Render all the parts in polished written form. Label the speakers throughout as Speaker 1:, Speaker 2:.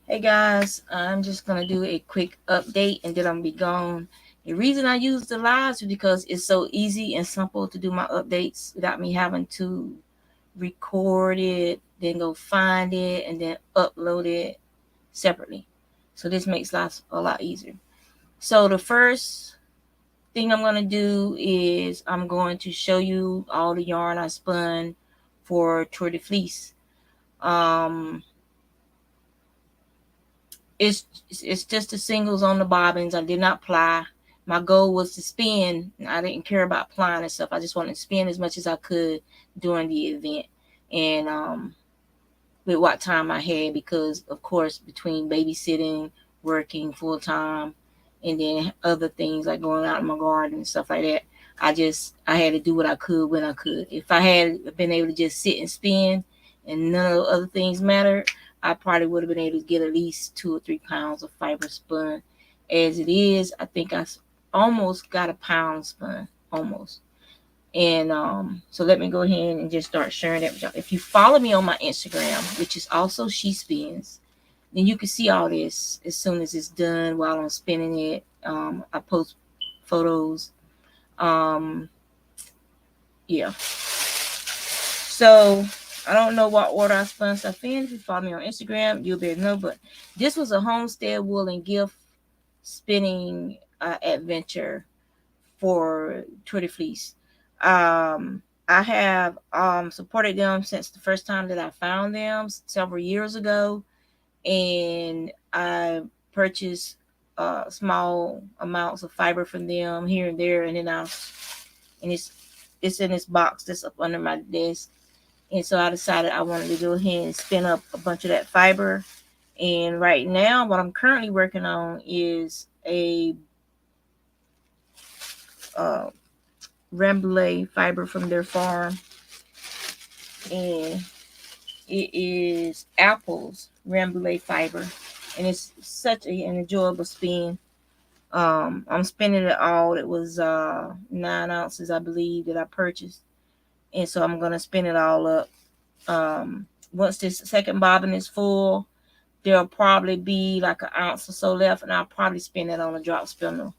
Speaker 1: Hey guys, I'm just gonna do a quick update and then I'm gonna be gone. The reason I use the lives is because it's so easy and simple to do my updates without me having to record it, then go find it, and then upload it separately. So this makes life a lot easier. So the first thing I'm gonna do is I'm going to show you all the yarn I spun for Tour de Fleece. Um, it's just the singles on the bobbins. I did not ply. My goal was to spin. I didn't care about plying and stuff. I just wanted to spin as much as I could during the event, and with what time I had, because of course between babysitting, working full time, and then other things like going out in my garden and stuff like that. I had to do what I could when I could. If I had been able to just sit and spin and none of the other things mattered, I probably would have been able to get at least 2 or 3 pounds of fiber spun. As it is, I think almost got a pound spun, almost. And so let me go ahead and just start sharing that with y'all. If you follow me on my Instagram, which is also She Spins, then you can see all this as soon as it's done while I'm spinning it. I post photos. Um, yeah. So I don't know what order I spun stuff in. If you follow me on Instagram, you'll be able to know. But this was a homestead wool and gift spinning adventure for Tour de Fleece. I have supported them since the first time that I found them several years ago, and I purchased small amounts of fiber from them here and there, and then and it's in this box that's up under my desk. And so I decided I wanted to go ahead and spin up a bunch of that fiber. And right now, what I'm currently working on is a uh, Rambouillet fiber from their farm, and it is Apple's Rambouillet fiber, and it's such an enjoyable spin. I'm spinning it all. It was 9 ounces, I believe, that I purchased, and so I'm gonna spin it all up. Once this second bobbin is full, there'll probably be like an ounce or so left, and I'll probably spin it on a drop spinner.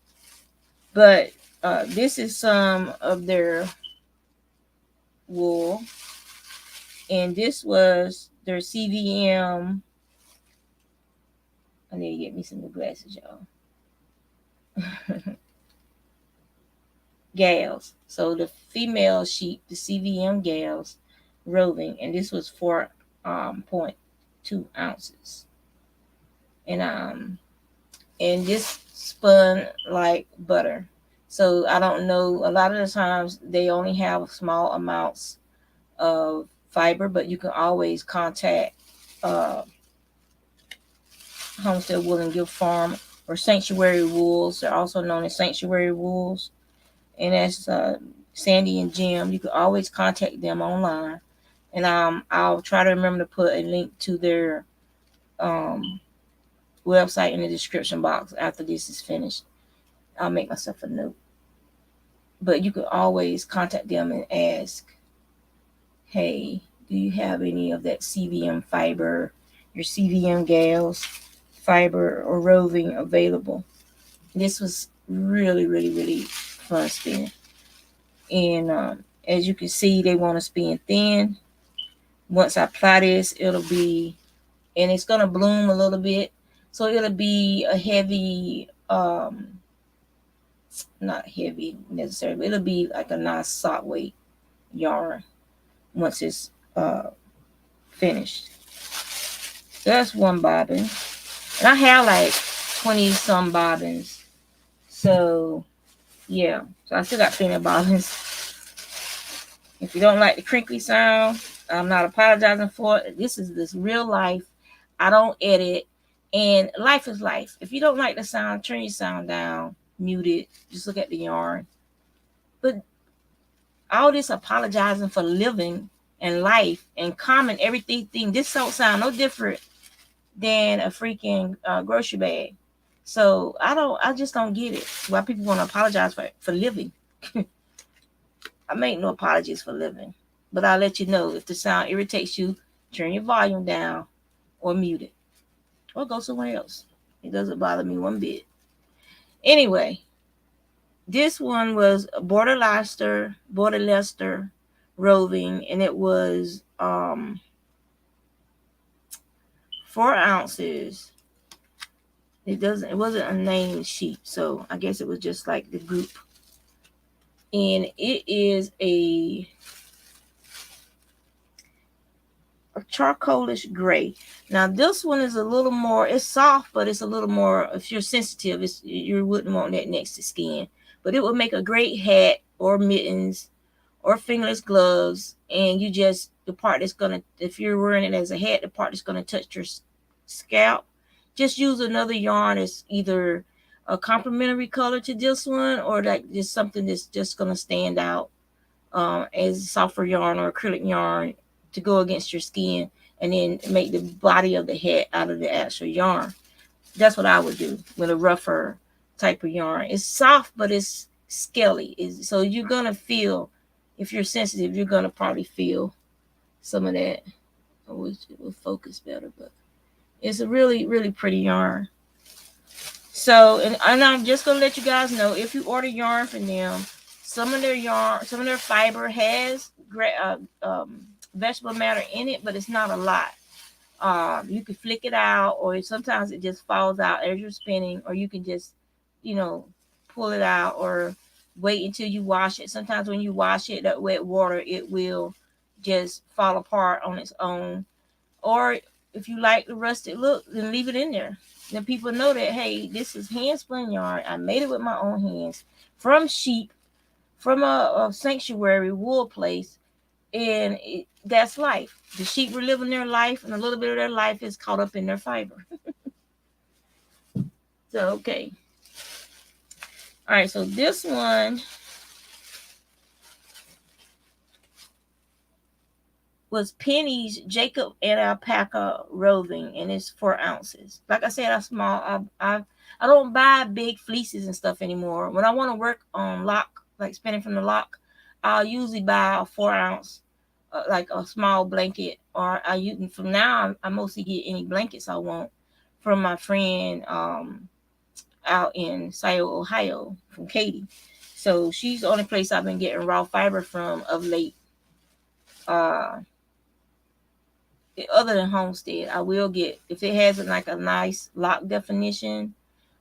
Speaker 1: But this is some of their wool, and this was their CVM. I need to get me some new glasses, y'all. Gals. So the female sheep, the CVM gals, roving, and this was 4.2 ounces, and this spun like butter. So I don't know. A lot of the times they only have small amounts of fiber, but you can always contact uh, Homestead Wool and Gift Farm or Sanctuary Wools. They're also known as Sanctuary Wools, and that's Sandy and Jim. You can always contact them online, and I'll try to remember to put a link to their um, website in the description box after this is finished. I'll make myself a note. But you can always contact them and ask, hey, do you have any of that CVM fiber, your CVM gals fiber or roving available? This was really, really, really fun spinning. And as you can see, they want to spin thin. Once I apply this, it'll be, and it's going to bloom a little bit. So it'll be a heavy, not heavy necessarily, but it'll be like a nice sock weight yarn once it's finished. So that's one bobbin. And I have like 20 some bobbins. So yeah. So I still got plenty of bobbins. If you don't like the crinkly sound, I'm not apologizing for it. This is this real life. I don't edit. And life is life. If you don't like the sound, turn your sound down, mute it. Just look at the yarn. But all this apologizing for living and life and common everything, this don't sound no different than a freaking grocery bag. So I just don't get it. Why people want to apologize for living. I make no apologies for living. But I'll let you know if the sound irritates you, turn your volume down or mute it. or go somewhere else. It doesn't bother me one bit. Anyway, this one was Border Leicester roving, and it was 4 ounces. It wasn't a named sheet, so I guess it was just like the group. And it is a charcoalish gray. Now this one is a little more, it's soft, but it's a little more, if you're sensitive, you wouldn't want that next to skin. But it would make a great hat or mittens or fingerless gloves. And you just, the part that's gonna, if you're wearing it as a hat, the part that's gonna touch your scalp, just use another yarn that's either a complementary color to this one, or like just something that's just gonna stand out as softer yarn or acrylic yarn to go against your skin, and then make the body of the hat out of the actual yarn. That's what I would do with a rougher type of yarn. It's soft, but it's scaly. So you're gonna feel, if you're sensitive, you're gonna probably feel some of that. I wish it would focus better, but it's a really, really pretty yarn. So, and I'm just gonna let you guys know, if you order yarn from them, some of their fiber has vegetable matter in it, but it's not a lot. You can flick it out, or sometimes it just falls out as you're spinning, or you can just, pull it out, or wait until you wash it. Sometimes when you wash it, that wet water, it will just fall apart on its own. Or if you like the rusted look, then leave it in there. Then people know that, hey, this is hand spun yarn. I made it with my own hands from sheep, from a sanctuary wool place, and that's life. The sheep were living their life, and a little bit of their life is caught up in their fiber. So, okay. All right, so this one was Penny's Jacob and Alpaca roving, and it's 4 ounces. Like I said, I don't buy big fleeces and stuff anymore. When I want to work on lock, like spinning from the lock, I'll usually buy a 4 ounce, like a small blanket, or from now I mostly get any blankets I want from my friend out in Scioto, Ohio, from Katie. So she's the only place I've been getting raw fiber from of late. Other than Homestead, I will get, if it has like a nice lock definition.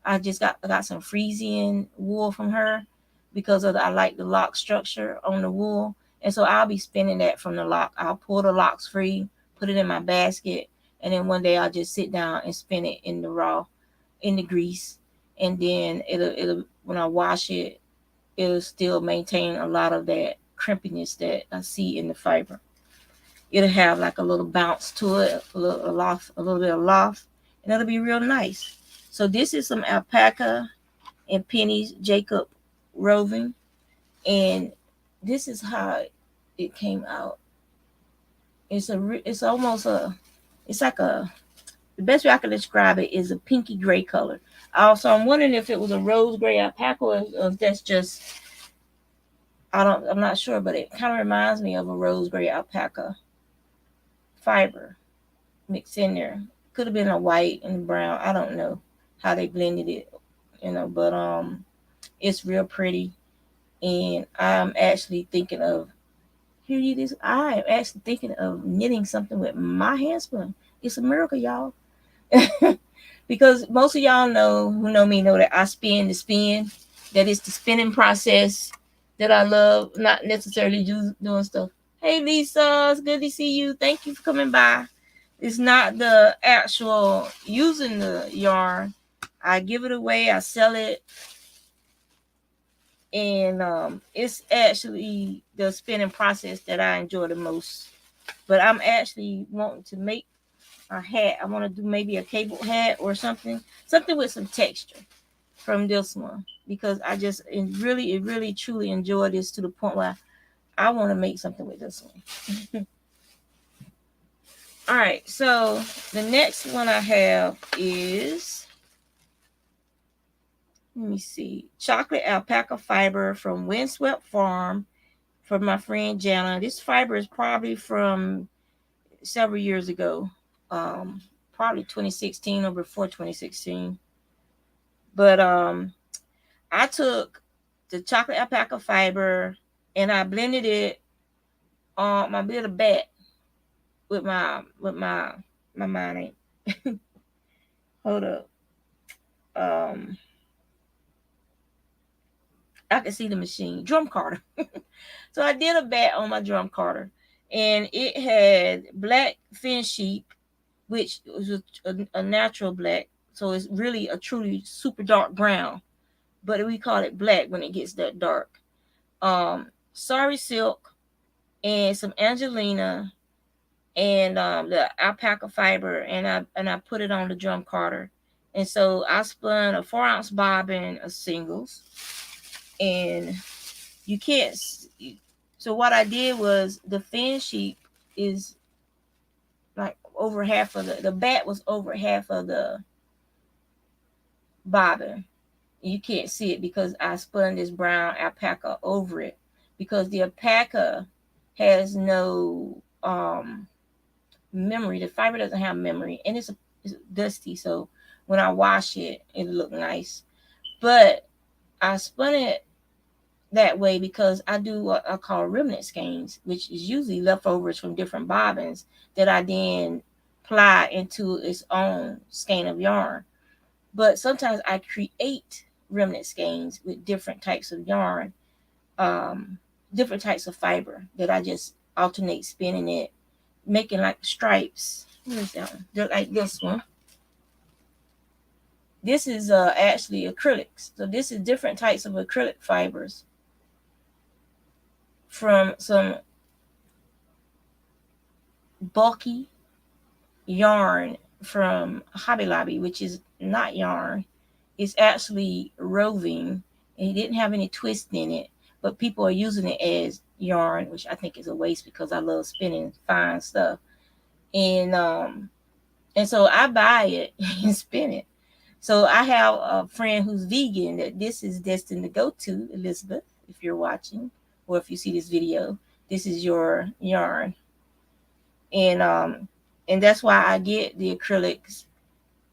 Speaker 1: I got some Frisian wool from her because I like the lock structure on the wool, and so I'll be spinning that from the lock. I'll pull the locks free, put it in my basket, and then one day I'll just sit down and spin it in the grease, and then it'll when I wash it, it'll still maintain a lot of that crimpiness that I see in the fiber. It'll have like a little bounce to it, a little bit of loft, and it'll be real nice. So this is some Alpaca and Penny's Jacob roving, and this is how it came out. It's like the best way I can describe it is a pinky gray color. Also, I'm wondering if it was a rose gray alpaca, or if that's just, I'm not sure, but it kind of reminds me of a rose gray alpaca fiber mixed in there. Could have been a white and brown. I don't know how they blended it, but it's real pretty. And I'm actually thinking of I am actually thinking of knitting something with my hand spun. It's a miracle, y'all. Because most of y'all who know me know that I spin the spin. That is the spinning process that I love, not necessarily just doing stuff. Hey Lisa, it's good to see you. Thank you for coming by. It's not the actual using the yarn. I give it away, I sell it, and it's actually the spinning process that I enjoy the most. But I'm actually wanting to make a hat. I want to do maybe a cable hat or something with some texture from this one, because I just really truly enjoy this to the point where I want to make something with this one. All right, so the next one I have is, let me see, chocolate alpaca fiber from Windswept Farm from my friend Jana. This fiber is probably from several years ago, probably probably 2016 or before 2016. But I took the chocolate alpaca fiber and I blended it on my little bat with my mind ain't. Hold up. I can see the machine. Drum carder. So I did a bat on my drum carder, and it had black fin sheep, which was a natural black. So it's really a truly super dark brown, but we call it black when it gets that dark. Sorry silk and some Angelina and the alpaca fiber, and I put it on the drum carder. And so I spun a 4-ounce bobbin of singles, and you can't. So what I did was the fin sheep is like over half of the bat was over half of the bobbin. You can't see it because I spun this brown alpaca over it, because the alpaca has no memory. The fiber doesn't have memory, and it's dusty, so when I wash it, it'll look nice. But I spun it that way because I do what I call remnant skeins, which is usually leftovers from different bobbins that I then ply into its own skein of yarn. But sometimes I create remnant skeins with different types of yarn, different types of fiber that I just alternate spinning it, making like stripes. What is that one? Just like this one. This is actually acrylics. So this is different types of acrylic fibers from some bulky yarn from Hobby Lobby, which is not yarn. It's actually roving, and it didn't have any twist in it, but people are using it as yarn, which I think is a waste because I love spinning fine stuff. And so I buy it and spin it. So I have a friend who's vegan that this is destined to go to, Elizabeth, if you're watching, or if you see this video, this is your yarn. And that's why I get the acrylics,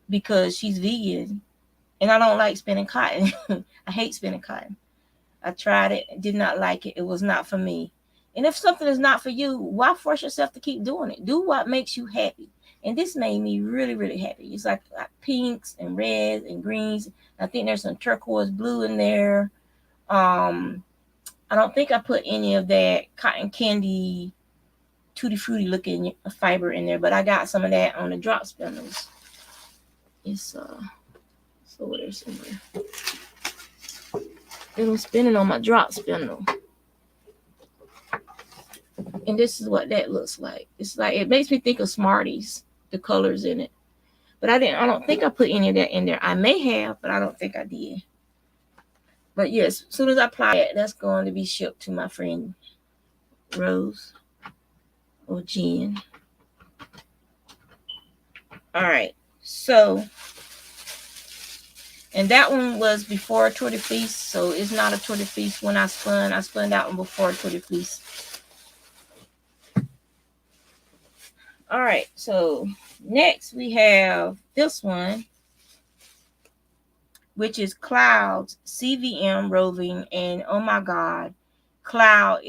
Speaker 1: because she's vegan and I don't like spinning cotton. I hate spinning cotton. I tried it, did not like it. It was not for me. And if something is not for you, why force yourself to keep doing it? Do what makes you happy. And this made me really, really happy. It's like pinks and reds and greens. I think there's some turquoise blue in there. I don't think I put any of that cotton candy, tutti frutti looking fiber in there, but I got some of that on the drop spindles. It's over there somewhere. And I'm spinning on my drop spindle. And this is what that looks like. It's like, it makes me think of Smarties, the colors in it. But I don't think I put any of that in there. I may have, but I don't think I did. But yes, as soon as I apply it, that's going to be shipped to my friend Rose or Jen. All right. So, and that one was before Tour de Fleece, so it's not a Tour de Fleece when I spun. I spun that one before Tour de Fleece. All right, so next we have this one, which is Cloud's CVM roving, and oh my God, Cloud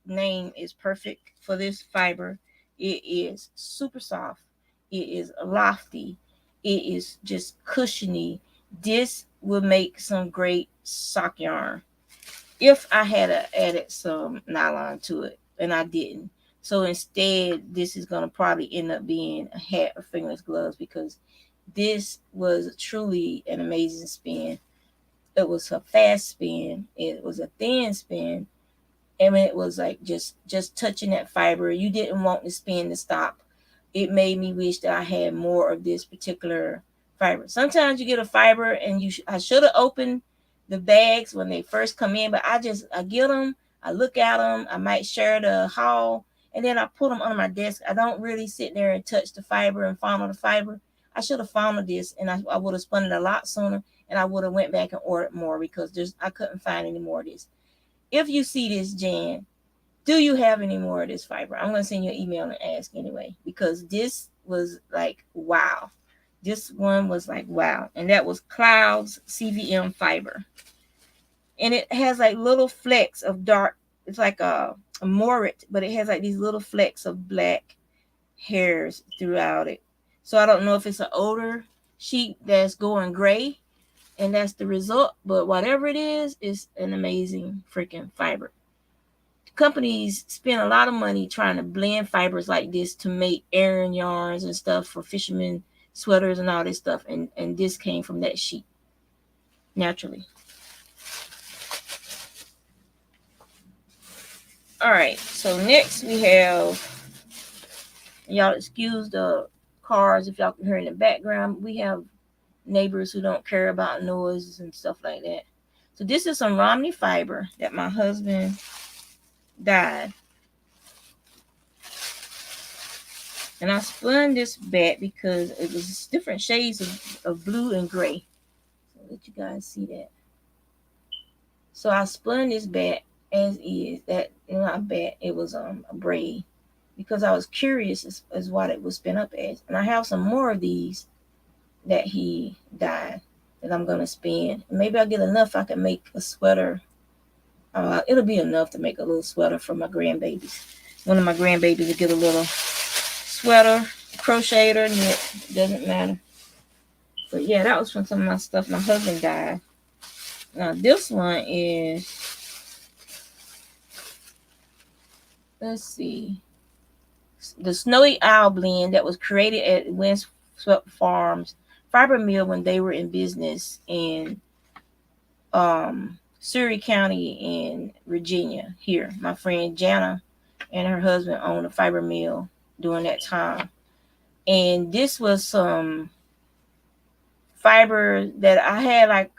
Speaker 1: name is perfect for this fiber. It is super soft. It is lofty. It is just cushiony. This will make some great sock yarn if I had added some nylon to it, and I didn't. So instead, this is going to probably end up being a hat or fingerless gloves, because this was truly an amazing spin. It was a fast spin. It was a thin spin. I mean, it was like just touching that fiber. You didn't want the spin to stop. It made me wish that I had more of this particular fiber. Sometimes you get a fiber and I should have opened the bags when they first come in, but I get them, I look at them, I might share the haul, and then I put them on my desk. I don't really sit there and touch the fiber and fondle the fiber. I should have fondled this, and I would have spun it a lot sooner, and I would have went back and ordered more, because I couldn't find any more of this. If you see this, Jan, do you have any more of this fiber? I'm going to send you an email and ask anyway, because this was like, wow. This one was like, wow. And that was Clouds CVM fiber. And it has like little flecks of dark. It's like a morit, but it has like these little flecks of black hairs throughout it. So I don't know if it's an older sheep that's going gray and that's the result, but whatever it is, it's an amazing freaking fiber. Companies spend a lot of money trying to blend fibers like this to make Aran yarns and stuff for fishermen sweaters and all this stuff, and this came from that sheep naturally. All right, so next we have, y'all excuse the cars if y'all can hear in the background, we have neighbors who don't care about noises and stuff like that. So this is some Romney fiber that my husband dyed. And I spun this bat because it was different shades of blue and gray. So let you guys see that. So I spun this bat as is. That not bat, it was a braid, because I was curious as what it was spin up as. And I have some more of these that he dyed that I'm gonna spin. Maybe I'll get enough I can make a sweater. It'll be enough to make a little sweater for my grandbabies. One of my grandbabies will get a little sweater, crocheted or knit, doesn't matter. But yeah, that was from some of my stuff my husband dyed. Now this one is, let's see, the Snowy Owl blend that was created at Windswept Farms fiber mill when they were in business in Surrey County in Virginia. Here, my friend Jana and her husband owned a fiber mill during that time. And this was some fiber that I had, like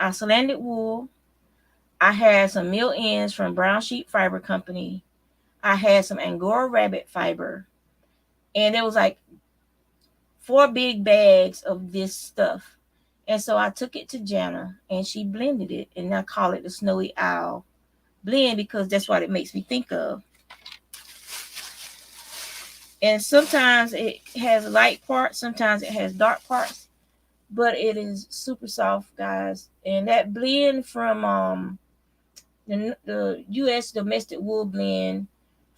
Speaker 1: Icelandic wool. I had some mill ends from Brown Sheep Fiber Company. I had some Angora rabbit fiber. And there was like 4 big bags of this stuff. And so I took it to Jana and she blended it, and I call it the Snowy Owl blend because that's what it makes me think of. And sometimes it has light parts, sometimes it has dark parts, but it is super soft, guys. And that blend from the U.S. domestic wool blend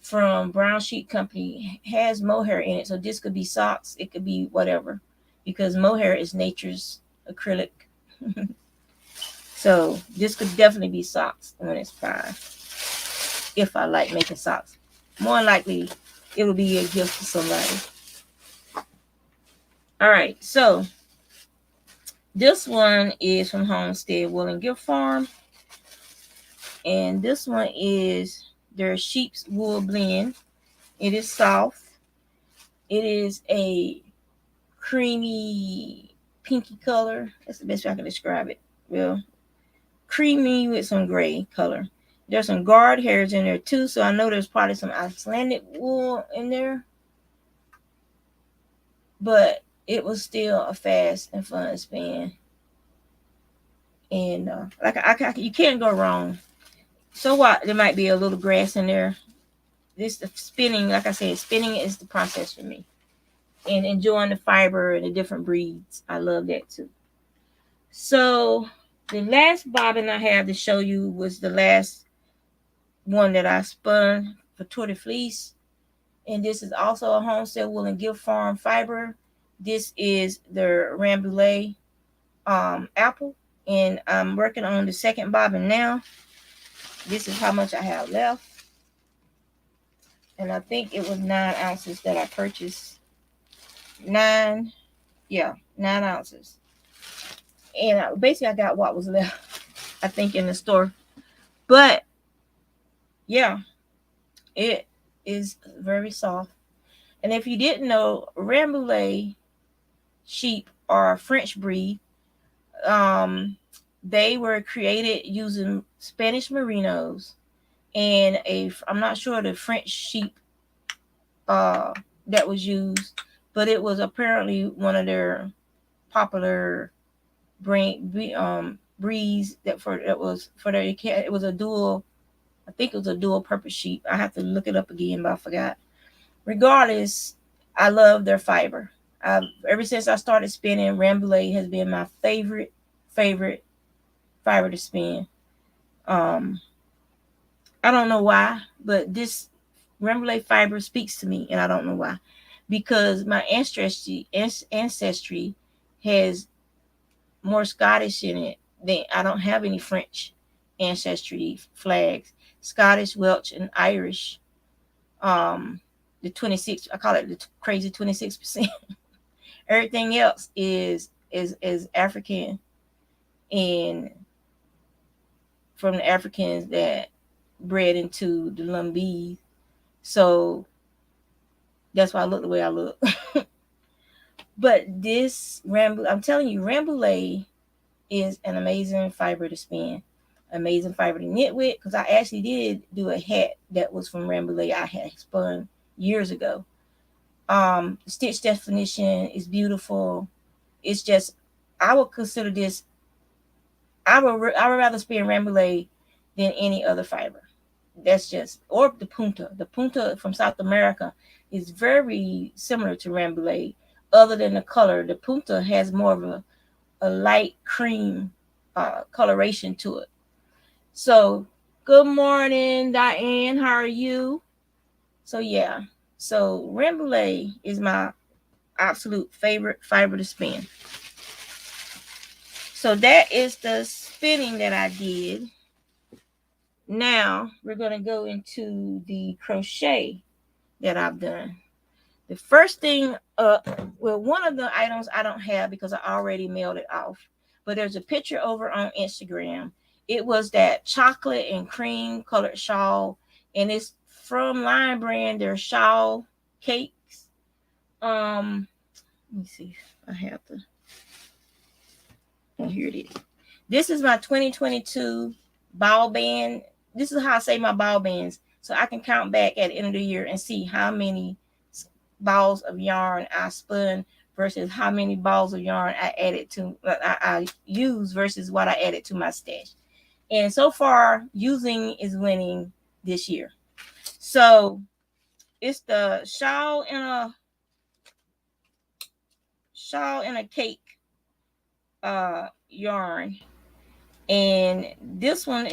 Speaker 1: from Brown Sheep Company has mohair in it. So this could be socks, it could be whatever, because mohair is nature's acrylic. So this could definitely be socks when it's fine. If I like making socks, more likely it will be a gift to somebody. All right, so this one is from Homestead Wool and Gift Farm, and this one is their sheep's wool blend. It is soft. It is a creamy pinky color. That's the best way I can describe it. Well, creamy with some gray color. There's some guard hairs in there too, so I know there's probably some Icelandic wool in there. But it was still a fast and fun spin. And you can't go wrong. So what? There might be a little grass in there. This spinning, like I said, spinning is the process for me. And enjoying the fiber and the different breeds. I love that too. So the last bobbin I have to show you was the last one that I spun for Tulip Fleece. And this is also a Homestead Wool and Gift Farm fiber. This is the Rambouillet apple. And I'm working on the second bobbin now. This is how much I have left. And I think it was 9 ounces that I purchased. 9 ounces. And basically I got what was left, I think, in the store. But yeah, it is very soft. And if you didn't know, Rambouillet sheep are a French breed. They were created using Spanish merinos and I'm not sure the French sheep that was used, but it was apparently one of their popular breeds it was a dual, I think it was a dual purpose sheep. I have to look it up again, but I forgot. Regardless, I love their fiber. Ever since I started spinning, Rambouillet has been my favorite fiber to spin. I don't know why, but this Rambouillet fiber speaks to me, and I don't know why. Because my ancestry has more Scottish in it than I don't have any French ancestry flags. Scottish, Welsh, and Irish. The 26, I call it the crazy 26%. Everything else is African, and from the Africans that bred into the Lumbee. So that's why I look the way I look. But this I'm telling you, Rambouillet is an amazing fiber to spin, amazing fiber to knit with. Because I actually did do a hat that was from Rambouillet. I had spun years ago. Stitch definition is beautiful. It's just, I would consider this, I would rather spin Rambouillet than any other fiber. That's just, or the punta. The punta from South America is very similar to Rambouillet. Other than the color, the punta has more of a light cream coloration to it. So, good morning, Diane. How are you? So, yeah. So, Rambouillet is my absolute favorite fiber to spin. So, that is the spinning that I did. Now, we're going to go into the crochet that I've done. The first thing, one of the items I don't have because I already mailed it off, but there's a picture over on Instagram. It was that chocolate and cream colored shawl, and it's from LIONBRAND. Their shawl cakes. Let me see if I have the. Oh, here it is. This is my 2022 ball band. This is how I say my ball bands, so I can count back at the end of the year and see how many balls of yarn I spun versus how many balls of yarn I added to I used versus what I added to my stash. And so far, using is winning this year. So it's the shawl in a cake yarn, and this one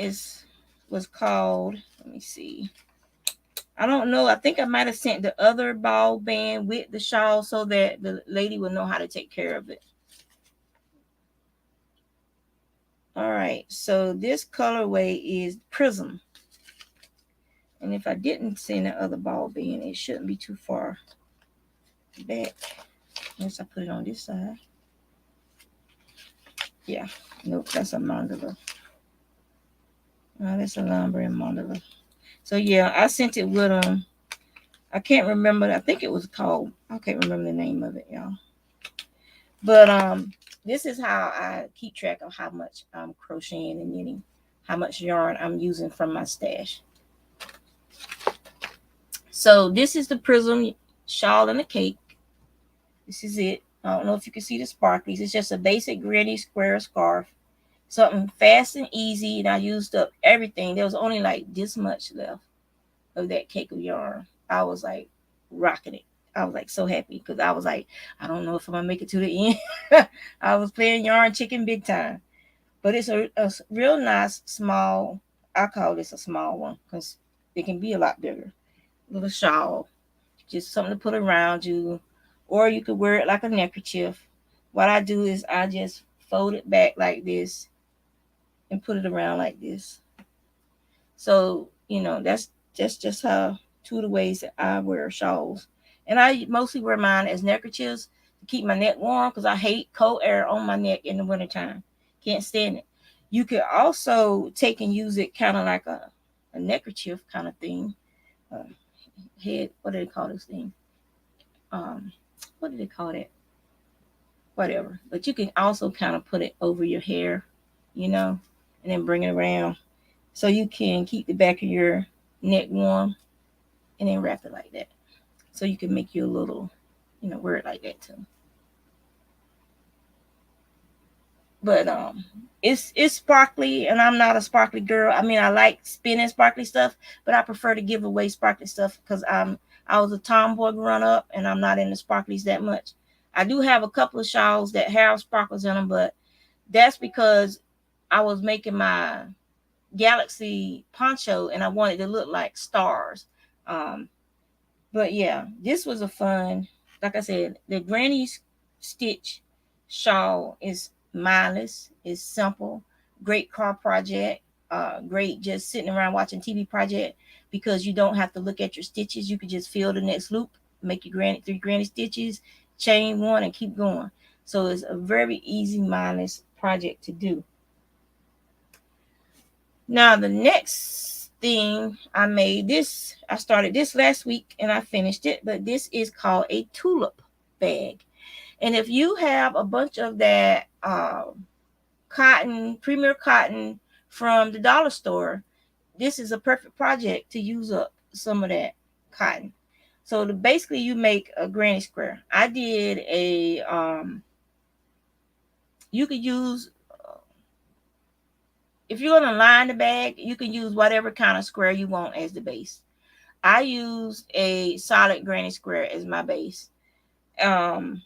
Speaker 1: was called, let me see, I don't know. I think I might have sent the other ball band with the shawl so that the lady would know how to take care of it. All right. So this colorway is Prism. And if I didn't send the other ball band, it shouldn't be too far back. Unless I put it on this side. Yeah. Nope. That's a mandala. That's a LIONBRAND mandala. So yeah, I sent it with them. I can't remember. I think it was called, I can't remember the name of it, y'all. But this is how I keep track of how much I'm crocheting and knitting, how much yarn I'm using from my stash. So this is the Prism shawl and a cake. This is it. I don't know if you can see the sparklies. It's just a basic gritty square scarf. Something fast and easy, and I used up everything. There was only like this much left of that cake of yarn. I was like rocking it. I was like so happy because I was like, I don't know if I'm gonna make it to the end. I was playing yarn chicken big time. But it's a real nice small, I call this a small one because it can be a lot bigger. Little shawl. Just something to put around you. Or you could wear it like a neckerchief. What I do is I just fold it back like this and put it around like this. So, that's just how two of the ways that I wear shawls. And I mostly wear mine as neckerchiefs to keep my neck warm because I hate cold air on my neck in the wintertime. Can't stand it. You could also take and use it kind of like a neckerchief kind of thing. Head, what do they call this thing? What do they call that? Whatever. But you can also kind of put it over your hair, and then bring it around so you can keep the back of your neck warm and then wrap it like that. So you can make you a little, wear it like that too. But it's sparkly, and I'm not a sparkly girl. I mean, I like spinning sparkly stuff, but I prefer to give away sparkly stuff because I was a tomboy growing up, and I'm not into sparklies that much. I do have a couple of shawls that have sparkles in them, but that's because I was making my galaxy poncho and I wanted to look like stars. But yeah, this was a fun, like I said, the granny stitch shawl is mindless, is simple, great car project, great just sitting around watching TV project, because you don't have to look at your stitches. You can just fill the next loop, make your granny 3 granny stitches, chain one, and keep going. So it's a very easy, mindless project to do. Now the next thing I made, this I started this last week and I finished it, but this is called a tulip bag. And if you have a bunch of that cotton, premier cotton from the dollar store, this is a perfect project to use up some of that cotton. So basically you make a granny square. I did a you could use, if you're going to line the bag, you can use whatever kind of square you want as the base. I used a solid granny square as my base. And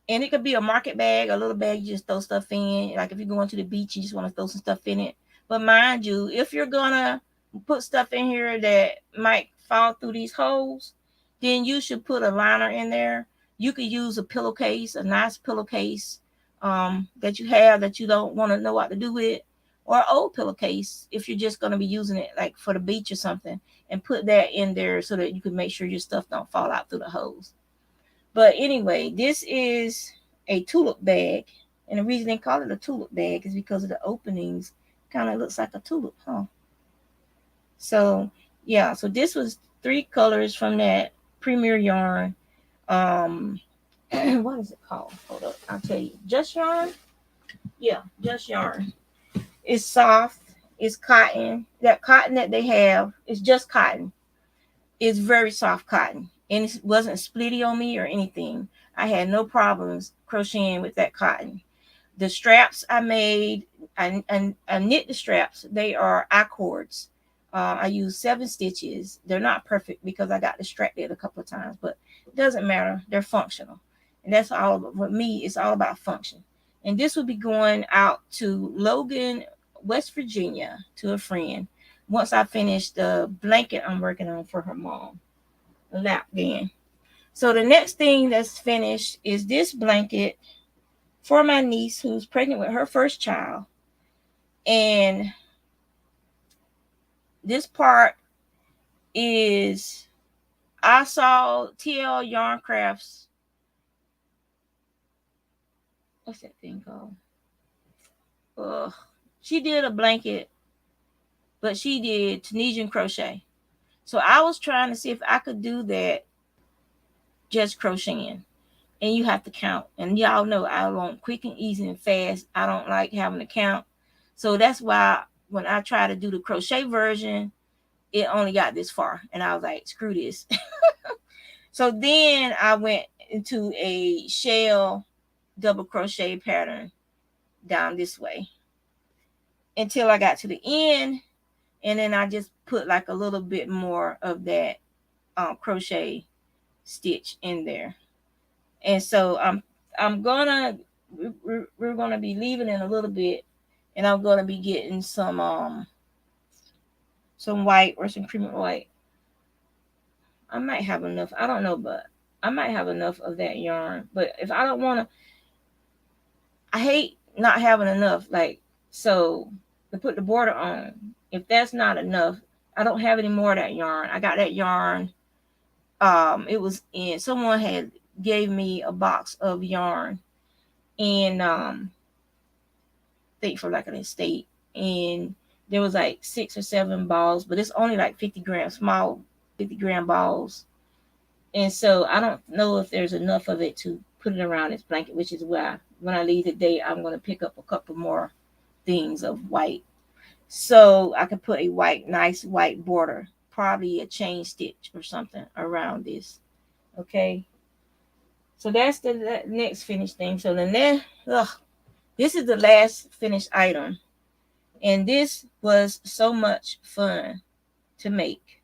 Speaker 1: it could be a market bag, a little bag you just throw stuff in. Like if you're going to the beach, you just want to throw some stuff in it. But mind you, if you're going to put stuff in here that might fall through these holes, then you should put a liner in there. You could use a pillowcase, a nice pillowcase that you have that you don't want to know what to do with, or an old pillowcase if you're just going to be using it like for the beach or something, and put that in there so that you can make sure your stuff don't fall out through the holes. But anyway, this is a tulip bag, and the reason they call it a tulip bag is because of the openings. Kind of looks like a tulip, huh? So yeah, so this was 3 colors from that premier yarn. What is it called? Hold up, I'll tell you. Just Yarn. Yeah, Just Yarn. It's soft. It's cotton. That cotton that they have is just cotton. It's very soft cotton, and it wasn't splitty on me or anything. I had no problems crocheting with that cotton. The straps I made, I knit the straps. They are I-cords. I used 7 stitches. They're not perfect because I got distracted a couple of times, but it doesn't matter. They're functional. And that's all. For me, it's all about function. And this will be going out to Logan, West Virginia, to a friend once I finish the blanket I'm working on for her mom, a lap band. So the next thing that's finished is this blanket for my niece who's pregnant with her first child. And this part is, I saw TL Yarn Crafts. What's that thing called? She did a blanket, but she did Tunisian crochet. So I was trying to see if I could do that just crocheting. And you have to count. And y'all know I want quick and easy and fast. I don't like having to count. So that's why when I try to do the crochet version, it only got this far. And I was like, screw this. So then I went into a shell double crochet pattern down this way until I got to the end. And then I just put like a little bit more of that crochet stitch in there. And so we're gonna be leaving in a little bit, and I'm gonna be getting some white or some cream white. I might have enough. I don't know, but I might have enough of that yarn. But if I don't want to, I hate not having enough. Like, so to put the border on, if that's not enough, I don't have any more of that yarn. I got that yarn. It was in, someone had gave me a box of yarn, and think for like an estate, and there was like 6 or 7 balls, but it's only like 50 grams, small 50-gram balls. And so I don't know if there's enough of it to put it around this blanket, which is why when I leave today, I'm going to pick up a couple more things of white. So I can put a nice white border, probably a chain stitch or something around this. Okay. So that's the next finished thing. So this is the last finished item. And this was so much fun to make.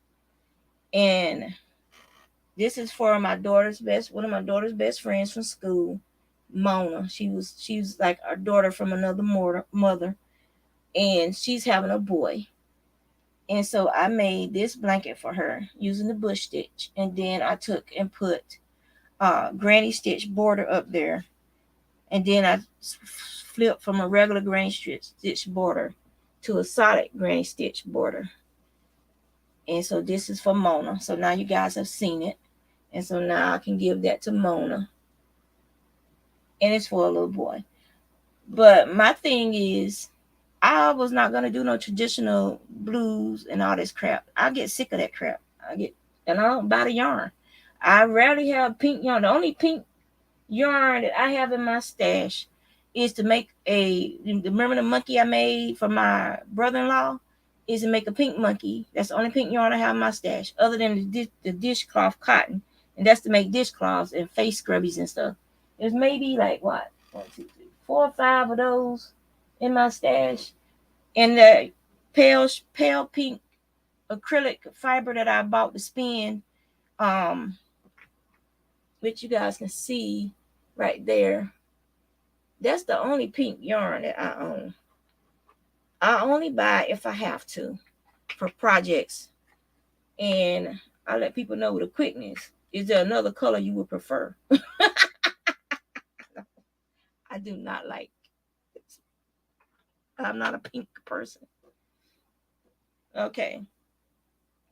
Speaker 1: And This is for my daughter's one of my daughter's best friends from school, Mona. She's like our daughter from another mother, and she's having a boy. And so I made this blanket for her using the bush stitch, and then I took and put granny stitch border up there, and then I flipped from a regular granny stitch border to a solid granny stitch border. And so this is for Mona. So now you guys have seen it. And so now I can give that to Mona. And it's for a little boy. But my thing is, I was not going to do no traditional blues and all this crap. I get sick of that crap. And I don't buy the yarn. I rarely have pink yarn. The only pink yarn that I have in my stash is to make remember the monkey I made for my brother-in-law? Is to make a pink monkey. That's the only pink yarn I have in my stash, other than the dishcloth cotton. And that's to make dishcloths and face scrubbies and stuff. There's maybe like what? 1, 2, 3, 4 or 5 of those in my stash. And the pale pink acrylic fiber that I bought to spin, which you guys can see right there. That's the only pink yarn that I own. I only buy if I have to for projects. And I let people know with a quickness. Is there another color you would prefer? I do not like it. I'm not a pink person. Okay.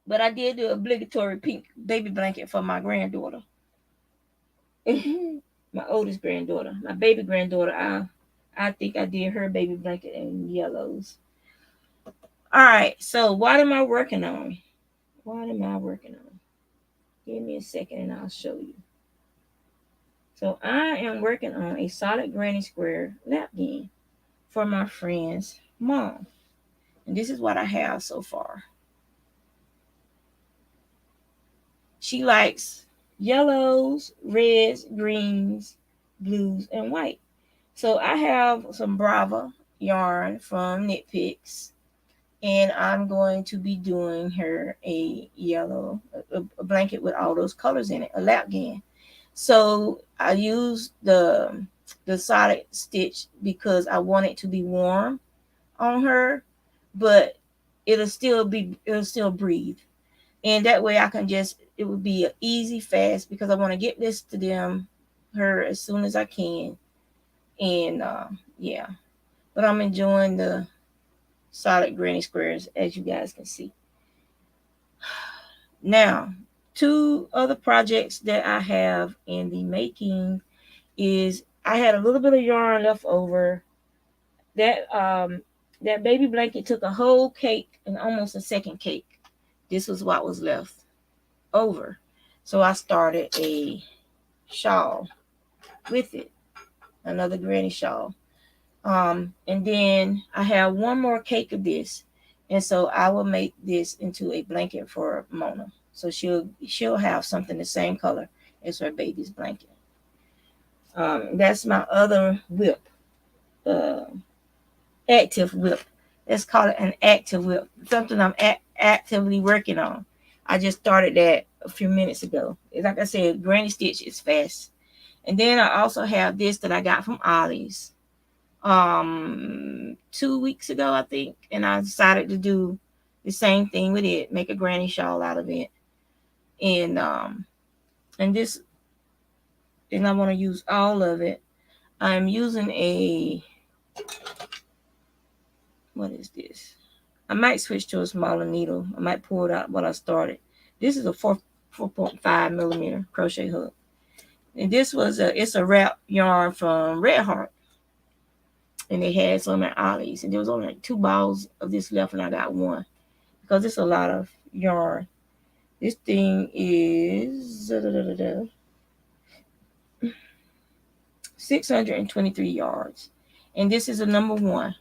Speaker 1: But I did do obligatory pink baby blanket for my granddaughter. My oldest granddaughter. My baby granddaughter, I think I did her baby blanket in yellows. All right. So what am I working on? Give me a second and I'll show you. So I am working on a solid granny square napkin for my friend's mom. And this is what I have so far. She likes yellows, reds, greens, blues, and white. So I have some Brava yarn from Knit Picks, and I'm going to be doing her a yellow, a blanket with all those colors in it, a lapghan. So I used the solid stitch because I want it to be warm on her, but it'll still breathe. And that way I can it would be easy, fast, because I want to get this to her as soon as I can. And yeah, but I'm enjoying the solid granny squares, as you guys can see. Now, 2 other projects that I have in the making is I had a little bit of yarn left over. That baby blanket took a whole cake and almost a second cake. This was what was left over. So I started a shawl with it, another granny shawl. And then I have one more cake of this. And so I will make this into a blanket for Mona. So she'll have something the same color as her baby's blanket. That's my other whip, active whip. Let's call it an active whip. Something I'm actively working on. I just started that a few minutes ago. Like I said, granny stitch is fast. And then I also have this that I got from Ollie's 2 weeks ago, I think. And I decided to do the same thing with it, make a granny shawl out of it. And I want to use all of it. I'm using what is this? I might switch to a smaller needle. I might pull it out what I started. This is a 4.5 millimeter crochet hook. And this it's a wrap yarn from Red Heart. And they had some at Ollie's. And there was only like 2 balls of this left, and I got one. Because it's a lot of yarn. This thing is 623 yards. And this is a number 1.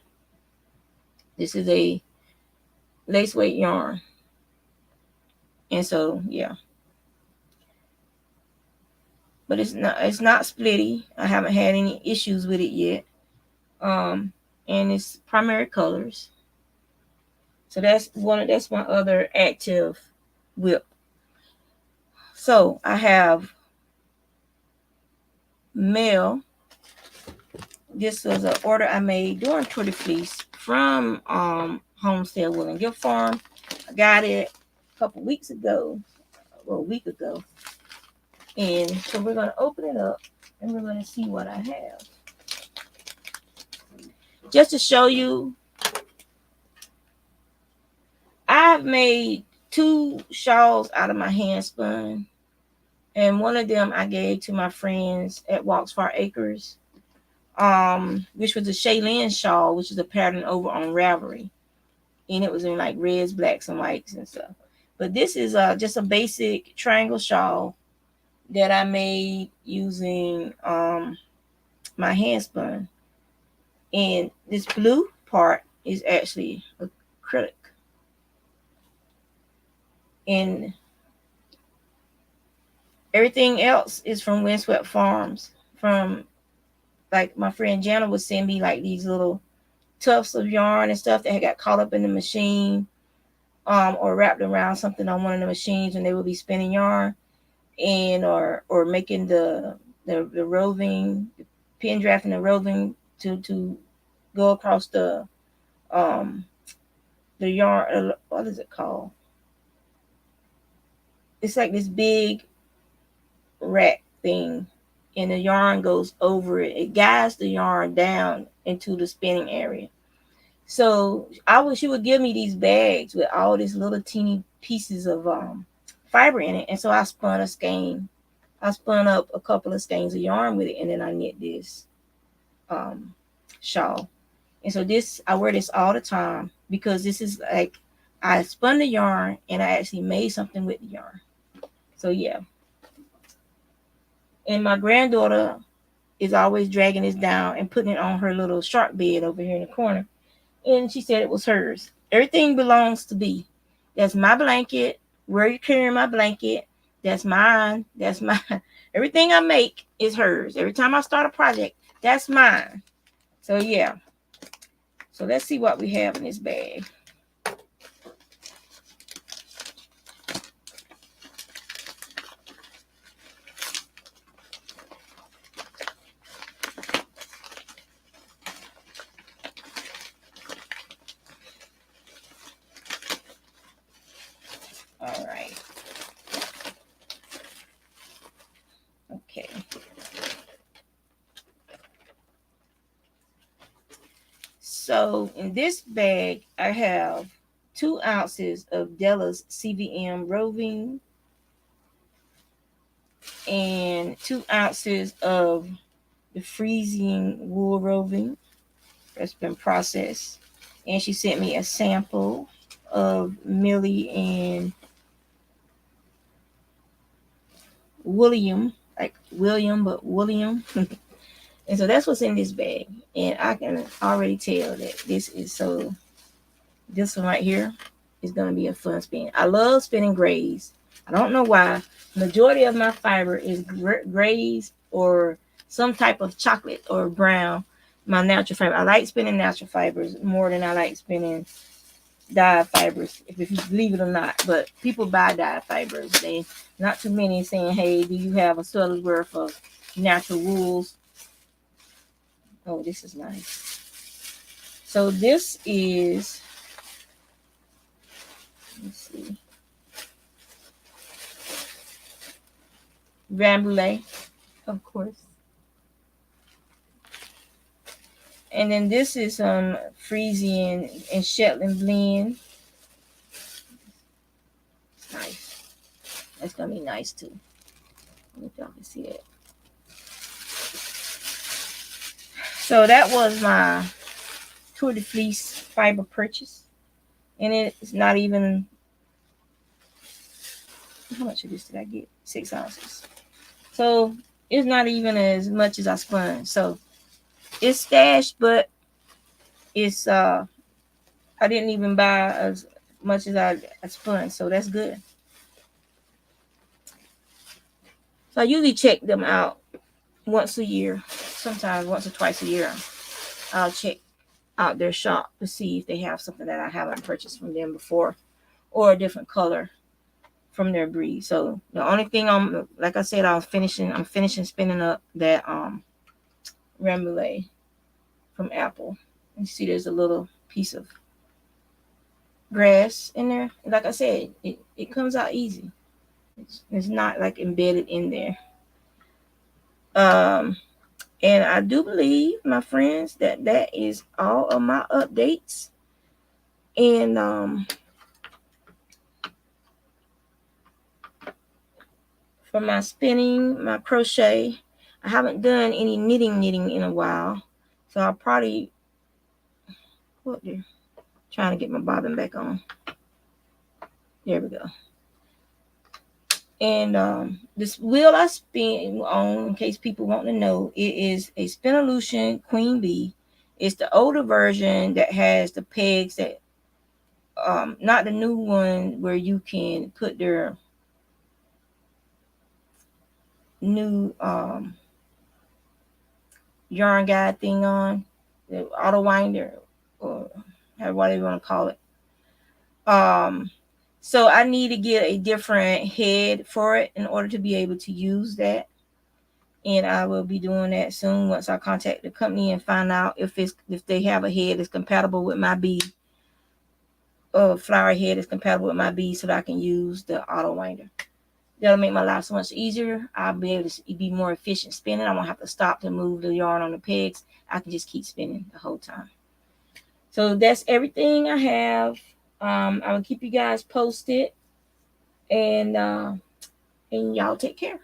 Speaker 1: This is a lace weight yarn. And so, yeah. But it's not splitty. I haven't had any issues with it yet. And it's primary colors. So that's my other active whip. So I have mail. This was an order I made during Tulip Fleece from Homestead Wool Gift Farm. I got it a couple weeks ago, well, a week ago. And so we're going to open it up and we're going to see what I have. Just to show you, I've made 2 shawls out of my hand spun. And one of them I gave to my friends at Walks Far Acres, which was a Shaylin shawl, which is a pattern over on Ravelry. And it was in like reds, blacks, and whites and stuff. But this is just a basic triangle shawl that I made using my hand spun. And this blue part is actually acrylic. And everything else is from Windswept Farms. From, like, my friend Jana would send me like these little tufts of yarn and stuff that had got caught up in the machine, or wrapped around something on one of the machines when they would be spinning yarn, and or making the roving, pin drafting the roving to go across the yarn. What is it called? It's like this big rack thing, and the yarn goes over it. It guides the yarn down into the spinning area. So she would give me these bags with all these little teeny pieces of fiber in it, and so I spun a skein. I spun up a couple of skeins of yarn with it, and then I knit this shawl. And so this, I wear this all the time because this is like, I spun the yarn and I actually made something with the yarn. So yeah. And my granddaughter is always dragging this down and putting it on her little shark bed over here in the corner. And she said it was hers. Everything belongs to me. That's my blanket. Where you carrying my blanket? That's mine. That's mine. Everything I make is hers. Every time I start a project, that's mine. So yeah. So let's see what we have in this bag. All right. Okay. So in this bag, I have 2 ounces of Della's CVM roving and 2 ounces of the freezing wool roving that's been processed. And she sent me a sample of Millie and William, like William, but William. And so that's what's in this bag. And I can already tell that this one right here is going to be a fun spin. I love spinning grays. I don't know why. Majority of my fiber is grays or some type of chocolate or brown. My natural fiber. I like spinning natural fibers more than I like spinning dyed fibers, if you believe it or not. But people buy dyed fibers. They not too many saying, hey, do you have a sweater's worth of natural wools? Oh, this is nice. So this is, let's see, Rambouillet, of course. And then this is Frisian and Shetland blend. Nice. That's gonna be nice too. I don't know if y'all can see that. So that was my Tour de Fleece fiber purchase. And it's not even, how much of this did I get? 6 ounces. So it's not even as much as I spun. So it's stashed, but it's I didn't even buy as much as I spun, so that's good. So I usually check them out once a year, sometimes once or twice a year. I'll check out their shop to see if they have something that I haven't purchased from them before, or a different color from their breed. So the only thing like I said, I'm finishing spinning up that Ramoulet from Apple. You see there's a little piece of grass in there. Like I said, it comes out easy. It's not like embedded in there. And I do believe, my friends, that is all of my updates. And for my spinning, my crochet, I haven't done any knitting in a while. So I'll probably, what there? Trying to get my bobbin back on. There we go. And this wheel I spin on, in case people want to know, it is a Spinolution Queen Bee. It's the older version that has the pegs that, not the new one where you can put their new yarn guide thing on, the auto winder, or however you want to call it. So I need to get a different head for it in order to be able to use that. And I will be doing that soon once I contact the company and find out if they have a head that's compatible with my bee, or flower head is compatible with my bee, so that I can use the auto winder. That'll make my life so much easier. I'll be able to be more efficient spinning. I won't have to stop to move the yarn on the pegs. I can just keep spinning the whole time. So that's everything I have. I will keep you guys posted, and y'all take care.